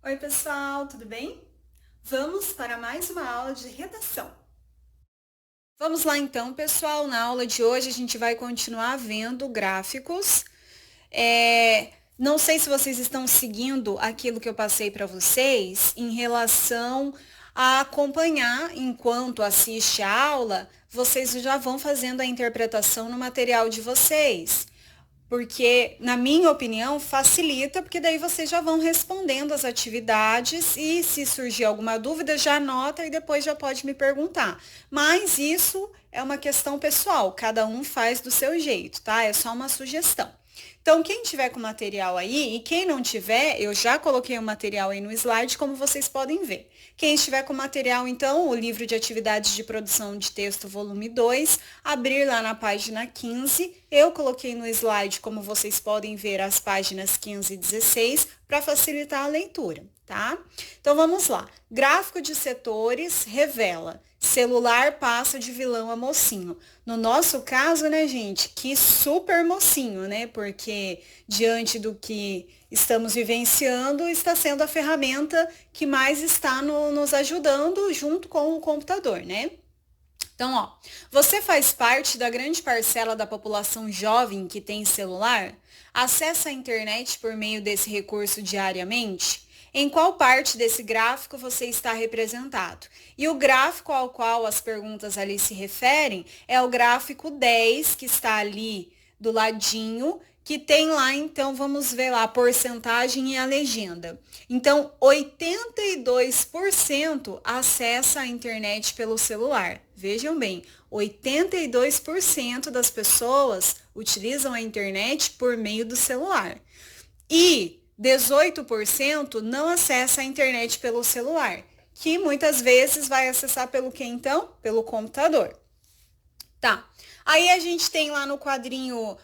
Oi, pessoal, tudo bem? Vamos para mais uma aula de redação. Vamos lá então, pessoal. Na aula de hoje a gente vai continuar vendo gráficos. Não sei se vocês estão seguindo aquilo que eu passei para vocês em relação a acompanhar enquanto assiste a aula, vocês já vão fazendo a interpretação no material de vocês. Porque, na minha opinião, facilita, porque daí vocês já vão respondendo as atividades e se surgir alguma dúvida, já anota e depois já pode me perguntar. Mas isso é uma questão pessoal, cada um faz do seu jeito, tá? É só uma sugestão. Então, quem tiver com material aí e quem não tiver, eu já coloquei o material aí no slide, como vocês podem ver. Quem estiver com material, então, o livro de atividades de produção de texto, volume 2, abrir lá na página 15. Eu coloquei no slide, como vocês podem ver, as páginas 15 e 16, para facilitar a leitura, tá? Então, vamos lá. Gráfico de setores revela. Celular passa de vilão a mocinho. No nosso caso, né, gente, que super mocinho, né? Porque diante do que estamos vivenciando, está sendo a ferramenta que mais está nos ajudando junto com o computador, né? Então, ó, você faz parte da grande parcela da população jovem que tem celular? Acessa a internet por meio desse recurso diariamente? Em qual parte desse gráfico você está representado? E o gráfico ao qual as perguntas ali se referem é o gráfico 10, que está ali do ladinho, que tem lá, então, vamos ver lá, a porcentagem e a legenda. Então, 82% acessa a internet pelo celular. Vejam bem, 82% das pessoas utilizam a internet por meio do celular. E 18% não acessa a internet pelo celular, que muitas vezes vai acessar pelo que então? Pelo computador. Tá. Aí a gente tem lá no quadrinho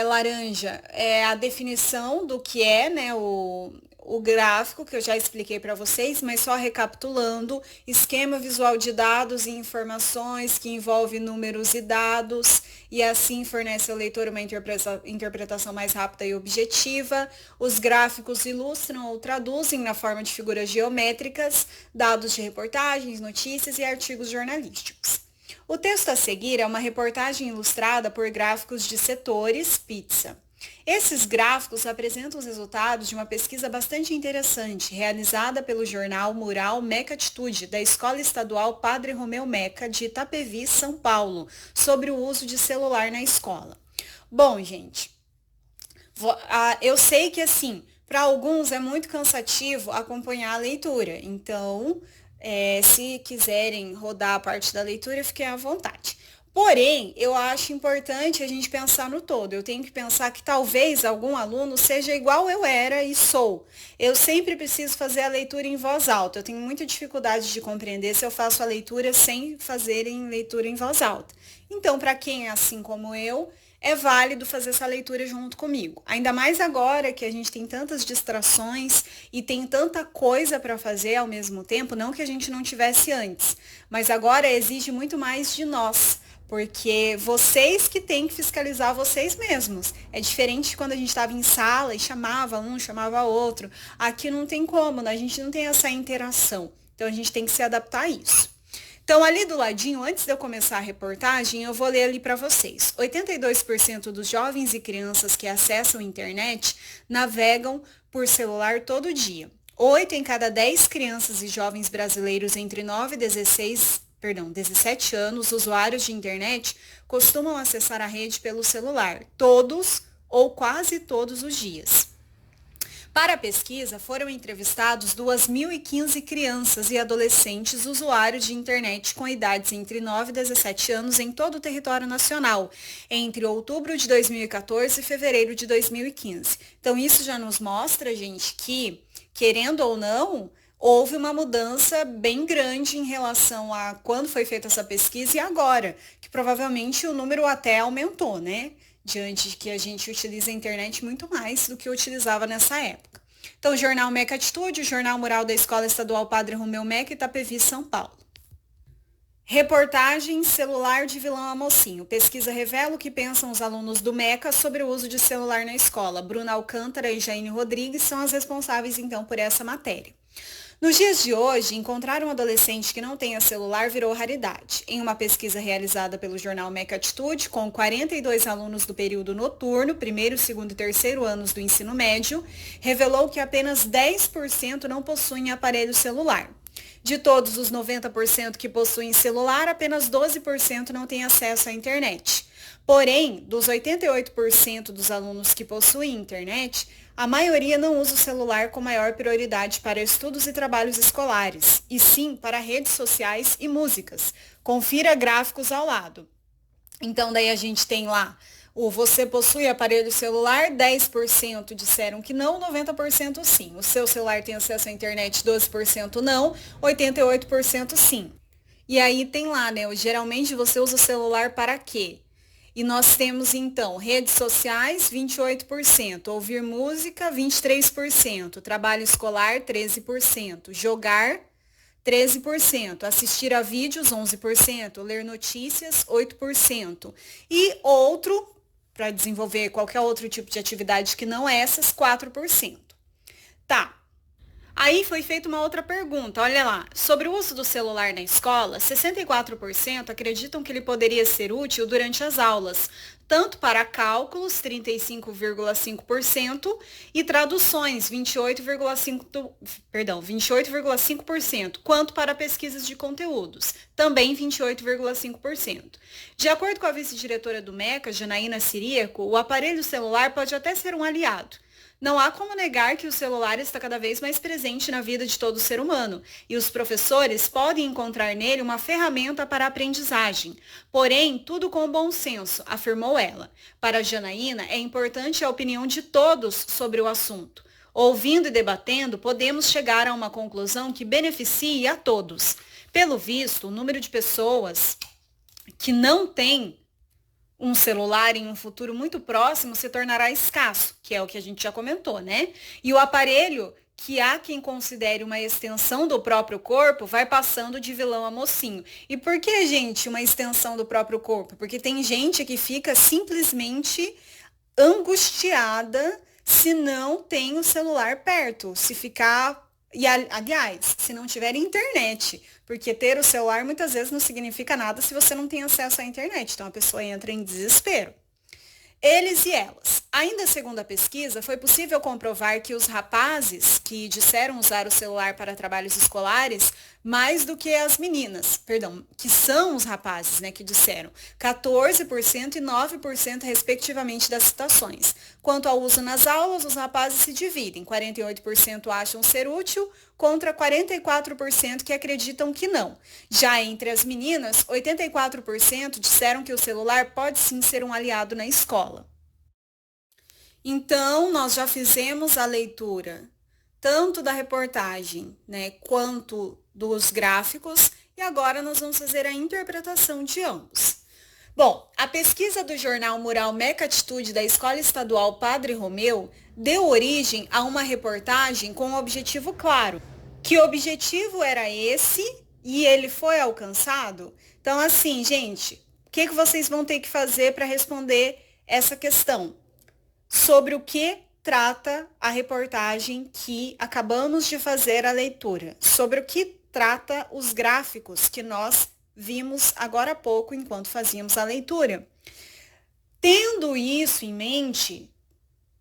laranja a definição do que é, né, o gráfico, que eu já expliquei para vocês, mas só recapitulando: esquema visual de dados e informações que envolve números e dados e assim fornece ao leitor uma interpretação mais rápida e objetiva. Os gráficos ilustram ou traduzem na forma de figuras geométricas dados de reportagens, notícias e artigos jornalísticos. O texto a seguir é uma reportagem ilustrada por gráficos de setores pizza. Esses gráficos apresentam os resultados de uma pesquisa bastante interessante, realizada pelo jornal Mural Meca Atitude, da Escola Estadual Padre Romeu Meca, de Itapevi, São Paulo, sobre o uso de celular na escola. Bom, gente, eu sei que assim, para alguns é muito cansativo acompanhar a leitura, então, se quiserem rodar a parte da leitura, fiquem à vontade. Porém, eu acho importante a gente pensar no todo. Eu tenho que pensar que talvez algum aluno seja igual eu era e sou. Eu sempre preciso fazer a leitura em voz alta. Eu tenho muita dificuldade de compreender se eu faço a leitura sem fazer em leitura em voz alta. Então, para quem é assim como eu, é válido fazer essa leitura junto comigo. Ainda mais agora que a gente tem tantas distrações e tem tanta coisa para fazer ao mesmo tempo, não que a gente não tivesse antes, mas agora exige muito mais de nós. Porque vocês que têm que fiscalizar vocês mesmos. É diferente de quando a gente estava em sala e chamava um, chamava outro. Aqui não tem como, né? A gente não tem essa interação. Então a gente tem que se adaptar a isso. Então, ali do ladinho, antes de eu começar a reportagem, eu vou ler ali para vocês. 82% dos jovens e crianças que acessam a internet navegam por celular todo dia. 8 em cada 10 crianças e jovens brasileiros entre 9 e 17 anos, usuários de internet, costumam acessar a rede pelo celular, todos ou quase todos os dias. Para a pesquisa, foram entrevistados 2.015 crianças e adolescentes usuários de internet com idades entre 9 e 17 anos em todo o território nacional, entre outubro de 2014 e fevereiro de 2015. Então, isso já nos mostra, gente, que, querendo ou não, houve uma mudança bem grande em relação a quando foi feita essa pesquisa e agora, que provavelmente o número até aumentou, né? Diante de que a gente utiliza a internet muito mais do que utilizava nessa época. Então, o Jornal Meca Atitude, o Jornal Mural da Escola Estadual Padre Romeu Meca, Itapevi, São Paulo. Reportagem celular de vilão a mocinho. Pesquisa revela o que pensam os alunos do MECA sobre o uso de celular na escola. Bruna Alcântara e Jaine Rodrigues são as responsáveis, então, por essa matéria. Nos dias de hoje, encontrar um adolescente que não tenha celular virou raridade. Em uma pesquisa realizada pelo jornal MECA Atitude, com 42 alunos do período noturno, primeiro, segundo e terceiro anos do ensino médio, revelou que apenas 10% não possuem aparelho celular. De todos os 90% que possuem celular, apenas 12% não têm acesso à internet. Porém, dos 88% dos alunos que possuem internet, a maioria não usa o celular com maior prioridade para estudos e trabalhos escolares, e sim para redes sociais e músicas. Confira gráficos ao lado. Então, daí a gente tem lá o você possui aparelho celular, 10% disseram que não, 90% sim. O seu celular tem acesso à internet, 12% não, 88% sim. E aí tem lá, né? Geralmente você usa o celular para quê? E nós temos, então, redes sociais, 28%, ouvir música, 23%, trabalho escolar, 13%, jogar, 13%, assistir a vídeos, 11%, ler notícias, 8%, e outro, para desenvolver qualquer outro tipo de atividade que não essas, 4%. Tá. Aí foi feita uma outra pergunta, olha lá, sobre o uso do celular na escola, 64% acreditam que ele poderia ser útil durante as aulas, tanto para cálculos, 35,5%, e traduções, 28,5%, quanto para pesquisas de conteúdos, também 28,5%. De acordo com a vice-diretora do MECA, Janaína Ciríaco, o aparelho celular pode até ser um aliado. Não há como negar que o celular está cada vez mais presente na vida de todo ser humano, e os professores podem encontrar nele uma ferramenta para a aprendizagem. Porém, tudo com bom senso, afirmou ela. Para Janaína, é importante a opinião de todos sobre o assunto. Ouvindo e debatendo, podemos chegar a uma conclusão que beneficie a todos. Pelo visto, o número de pessoas que não têm um celular em um futuro muito próximo se tornará escasso, que é o que a gente já comentou, né? E o aparelho, que há quem considere uma extensão do próprio corpo, vai passando de vilão a mocinho. E por que, gente, uma extensão do próprio corpo? Porque tem gente que fica simplesmente angustiada se não tem o celular perto, se ficar... E, aliás, se não tiver internet, porque ter o celular muitas vezes não significa nada se você não tem acesso à internet. Então, a pessoa entra em desespero. Eles e elas. Ainda segundo a pesquisa, foi possível comprovar que os rapazes que disseram usar o celular para trabalhos escolares, mais do que as meninas, que são os rapazes, né, que disseram, 14% e 9% respectivamente das citações. Quanto ao uso nas aulas, os rapazes se dividem, 48% acham ser útil, contra 44% que acreditam que não. Já entre as meninas, 84% disseram que o celular pode sim ser um aliado na escola. Então, nós já fizemos a leitura tanto da reportagem, né, quanto dos gráficos, e agora nós vamos fazer a interpretação de ambos. Bom, a pesquisa do jornal Mural MECA Atitude da Escola Estadual Padre Romeu deu origem a uma reportagem com um objetivo claro. Que objetivo era esse e ele foi alcançado? Então, assim, gente, o que vocês vão ter que fazer para responder essa questão? Sobre o que trata a reportagem que acabamos de fazer a leitura? Sobre o que trata os gráficos que nós vimos agora há pouco enquanto fazíamos a leitura. Tendo isso em mente,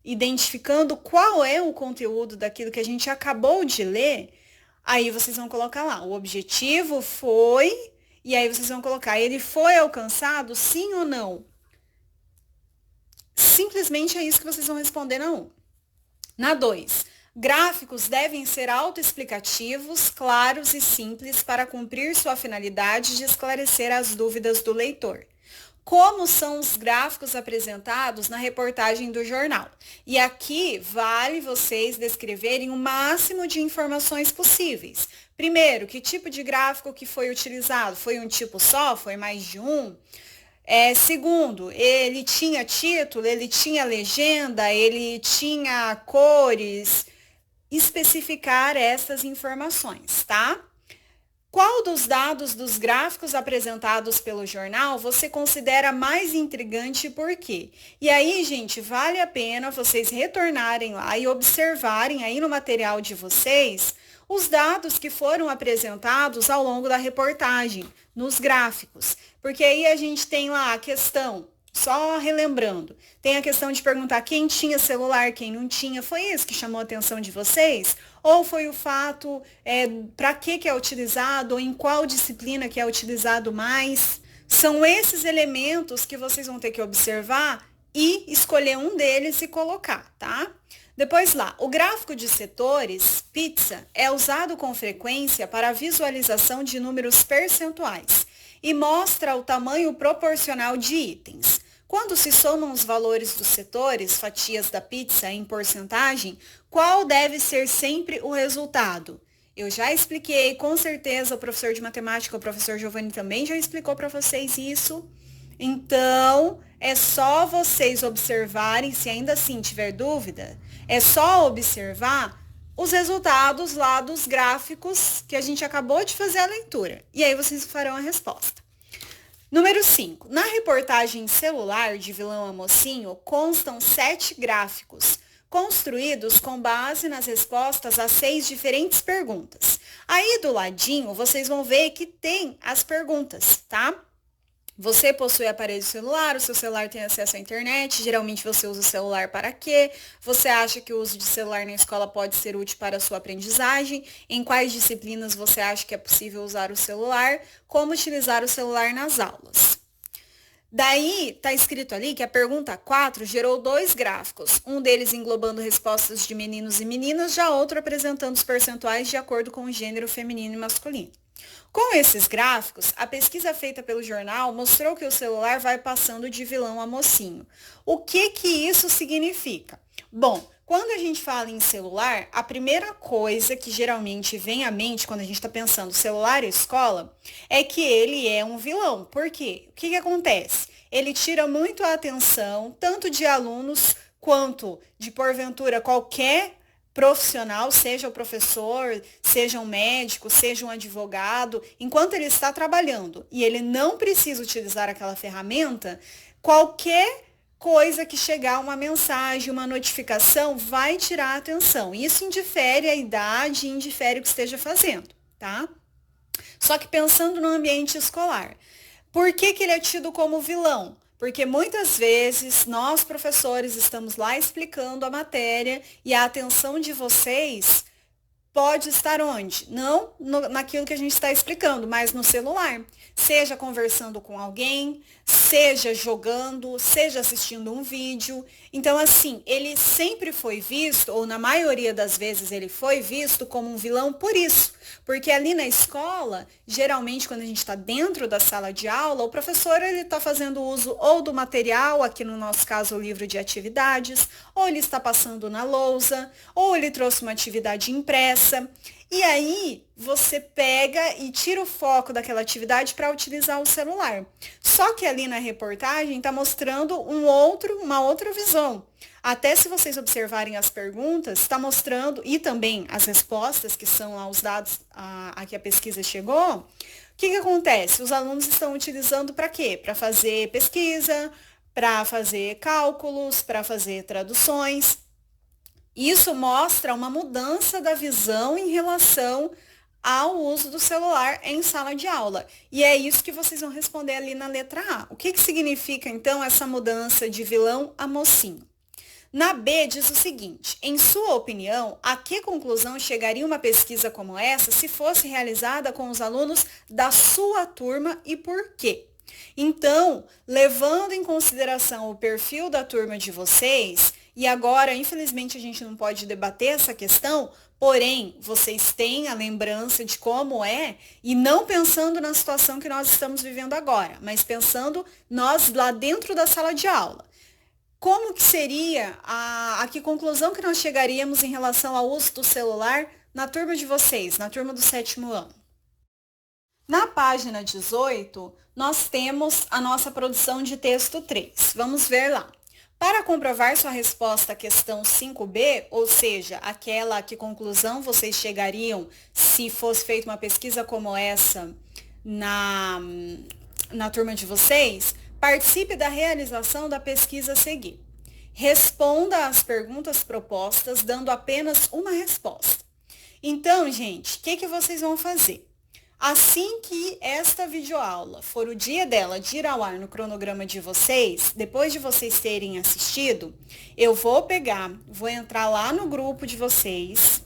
identificando qual é o conteúdo daquilo que a gente acabou de ler, aí vocês vão colocar lá, o objetivo foi, e aí vocês vão colocar, ele foi alcançado, sim ou não? Simplesmente é isso que vocês vão responder na 1. Na 2, gráficos devem ser autoexplicativos, claros e simples para cumprir sua finalidade de esclarecer as dúvidas do leitor. Como são os gráficos apresentados na reportagem do jornal? E aqui vale vocês descreverem o máximo de informações possíveis. Primeiro, que tipo de gráfico que foi utilizado? Foi um tipo só? Foi mais de um? Segundo, ele tinha título, ele tinha legenda, ele tinha cores, especificar essas informações, tá? Qual dos dados dos gráficos apresentados pelo jornal você considera mais intrigante e por quê? E aí, gente, vale a pena vocês retornarem lá e observarem aí no material de vocês os dados que foram apresentados ao longo da reportagem, nos gráficos. Porque aí a gente tem lá a questão, só relembrando, tem a questão de perguntar quem tinha celular, quem não tinha. Foi isso que chamou a atenção de vocês? Ou foi o fato, para que é utilizado, ou em qual disciplina que é utilizado mais? São esses elementos que vocês vão ter que observar e escolher um deles e colocar, tá? Depois lá, o gráfico de setores, pizza, é usado com frequência para a visualização de números percentuais e mostra o tamanho proporcional de itens. Quando se somam os valores dos setores, fatias da pizza em porcentagem, qual deve ser sempre o resultado? Eu já expliquei, com certeza o professor de matemática, o professor Giovanni também já explicou para vocês isso. Então, é só vocês observarem, se ainda assim tiver dúvida, é só observar os resultados lá dos gráficos que a gente acabou de fazer a leitura. E aí vocês farão a resposta. Número 5. Na reportagem celular de Vilão a Mocinho, constam 7 gráficos, construídos com base nas respostas a 6 diferentes perguntas. Aí do ladinho, vocês vão ver que tem as perguntas, tá? Você possui aparelho celular, o seu celular tem acesso à internet, geralmente você usa o celular para quê? Você acha que o uso de celular na escola pode ser útil para a sua aprendizagem? Em quais disciplinas você acha que é possível usar o celular? Como utilizar o celular nas aulas? Daí, está escrito ali que a pergunta 4 gerou 2 gráficos, um deles englobando respostas de meninos e meninas, já outro apresentando os percentuais de acordo com o gênero feminino e masculino. Com esses gráficos, a pesquisa feita pelo jornal mostrou que o celular vai passando de vilão a mocinho. O que isso significa? Bom, quando a gente fala em celular, a primeira coisa que geralmente vem à mente quando a gente está pensando celular e escola é que ele é um vilão. Por quê? O que acontece? Ele tira muito a atenção, tanto de alunos quanto de, porventura, qualquer profissional, seja o professor, seja um médico, seja um advogado, enquanto ele está trabalhando e ele não precisa utilizar aquela ferramenta, qualquer coisa que chegar, uma mensagem, uma notificação, vai tirar a atenção. Isso indifere a idade, indifere o que esteja fazendo, tá? Só que pensando no ambiente escolar, por que ele é tido como vilão? Porque muitas vezes nós, professores, estamos lá explicando a matéria e a atenção de vocês pode estar onde? Não naquilo que a gente está explicando, mas no celular. Seja conversando com alguém, seja jogando, seja assistindo um vídeo. Então, assim, ele sempre foi visto, ou na maioria das vezes ele foi visto como um vilão por isso. Porque ali na escola, geralmente quando a gente está dentro da sala de aula, o professor ele está fazendo uso ou do material, aqui no nosso caso o livro de atividades, ou ele está passando na lousa, ou ele trouxe uma atividade impressa. E aí você pega e tira o foco daquela atividade para utilizar o celular. Só que ali na reportagem está mostrando uma outra visão. Até se vocês observarem as perguntas, está mostrando, e também as respostas, que são lá os dados a que a pesquisa chegou, o que acontece? Os alunos estão utilizando para quê? Para fazer pesquisa, para fazer cálculos, para fazer traduções. Isso mostra uma mudança da visão em relação ao uso do celular em sala de aula. E é isso que vocês vão responder ali na letra A. O que significa, então, essa mudança de vilão a mocinho? Na B, diz o seguinte: em sua opinião, a que conclusão chegaria uma pesquisa como essa se fosse realizada com os alunos da sua turma e por quê? Então, levando em consideração o perfil da turma de vocês, e agora, infelizmente, a gente não pode debater essa questão, porém, vocês têm a lembrança de como é, e não pensando na situação que nós estamos vivendo agora, mas pensando nós lá dentro da sala de aula. Como que seria, a que conclusão que nós chegaríamos em relação ao uso do celular na turma de vocês, na turma do 7º ano? Na página 18, nós temos a nossa produção de texto 3. Vamos ver lá. Para comprovar sua resposta à questão 5B, ou seja, aquela a que conclusão vocês chegariam se fosse feita uma pesquisa como essa na turma de vocês, participe da realização da pesquisa a seguir. Responda às perguntas propostas, dando apenas uma resposta. Então, gente, o que vocês vão fazer? Assim que esta videoaula for o dia dela de ir ao ar no cronograma de vocês, depois de vocês terem assistido, eu vou entrar lá no grupo de vocês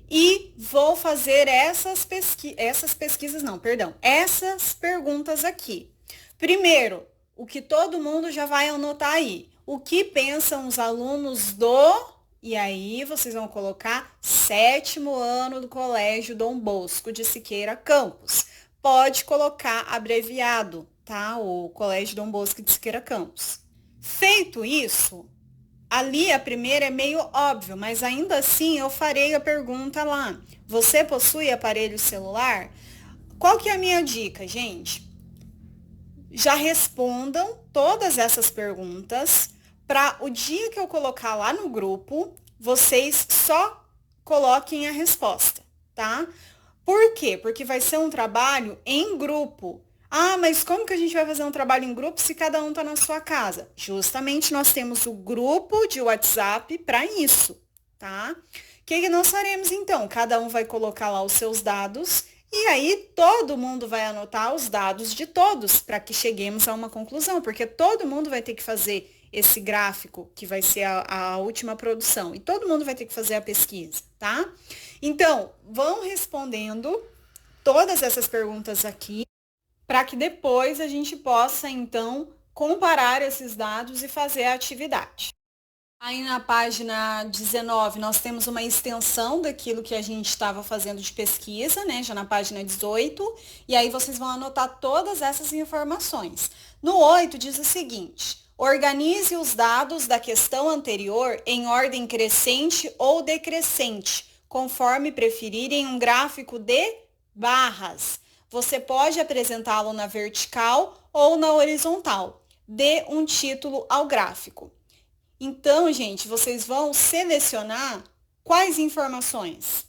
e vou fazer essas perguntas aqui. Primeiro, o que todo mundo já vai anotar aí. O que pensam os alunos do... E aí, vocês vão colocar 7º ano do Colégio Dom Bosco de Siqueira Campos. Pode colocar abreviado, tá? O Colégio Dom Bosco de Siqueira Campos. Feito isso, ali a primeira é meio óbvio, mas ainda assim eu farei a pergunta lá. Você possui aparelho celular? Qual que é a minha dica, gente? Já respondam todas essas perguntas para o dia que eu colocar lá no grupo, vocês só coloquem a resposta, tá? Por quê? Porque vai ser um trabalho em grupo. Ah, mas como que a gente vai fazer um trabalho em grupo se cada um está na sua casa? Justamente nós temos o grupo de WhatsApp para isso, tá? O que nós faremos então? Cada um vai colocar lá os seus dados e aí todo mundo vai anotar os dados de todos para que cheguemos a uma conclusão, porque todo mundo vai ter que fazer esse gráfico, que vai ser a última produção, e todo mundo vai ter que fazer a pesquisa, tá? Então, vão respondendo todas essas perguntas aqui, para que depois a gente possa, então, comparar esses dados e fazer a atividade. Aí na página 19, nós temos uma extensão daquilo que a gente estava fazendo de pesquisa, né? Já na página 18, e aí vocês vão anotar todas essas informações. No 8, diz o seguinte: organize os dados da questão anterior em ordem crescente ou decrescente, conforme preferir em um gráfico de barras. Você pode apresentá-lo na vertical ou na horizontal. Dê um título ao gráfico. Então, gente, vocês vão selecionar quais informações?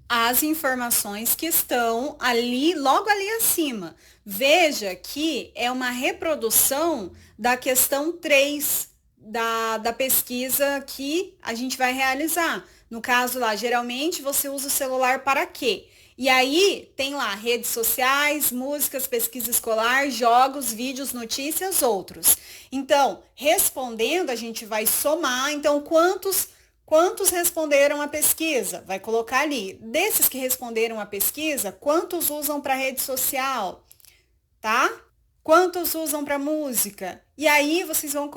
As informações que estão ali, logo ali acima. Veja que é uma reprodução da questão 3 da pesquisa que a gente vai realizar. No caso lá, geralmente você usa o celular para quê? E aí tem lá redes sociais, músicas, pesquisa escolar, jogos, vídeos, notícias, outros. Então, respondendo, a gente vai somar. Então, quantos responderam a pesquisa? Vai colocar ali. Desses que responderam a pesquisa, quantos usam para rede social? Tá? Quantos usam para música? E aí vocês vão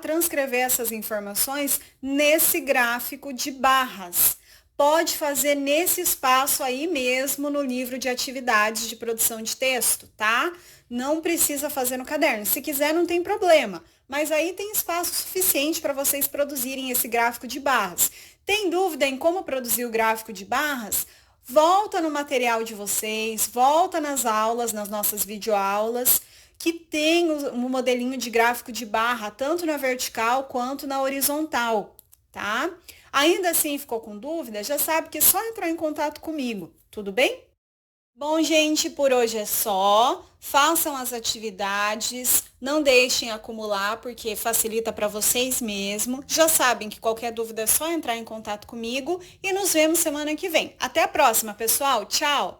transcrever essas informações nesse gráfico de barras. Pode fazer nesse espaço aí mesmo no livro de atividades de produção de texto, tá? Não precisa fazer no caderno. Se quiser, não tem problema. Mas aí tem espaço suficiente para vocês produzirem esse gráfico de barras. Tem dúvida em como produzir o gráfico de barras? Volta no material de vocês, volta nas aulas, nas nossas videoaulas, que tem um modelinho de gráfico de barra, tanto na vertical quanto na horizontal, tá? Ainda assim ficou com dúvida? Já sabe que é só entrar em contato comigo, tudo bem? Bom, gente, por hoje é só. Façam as atividades, não deixem acumular, porque facilita para vocês mesmo. Já sabem que qualquer dúvida é só entrar em contato comigo e nos vemos semana que vem. Até a próxima, pessoal. Tchau!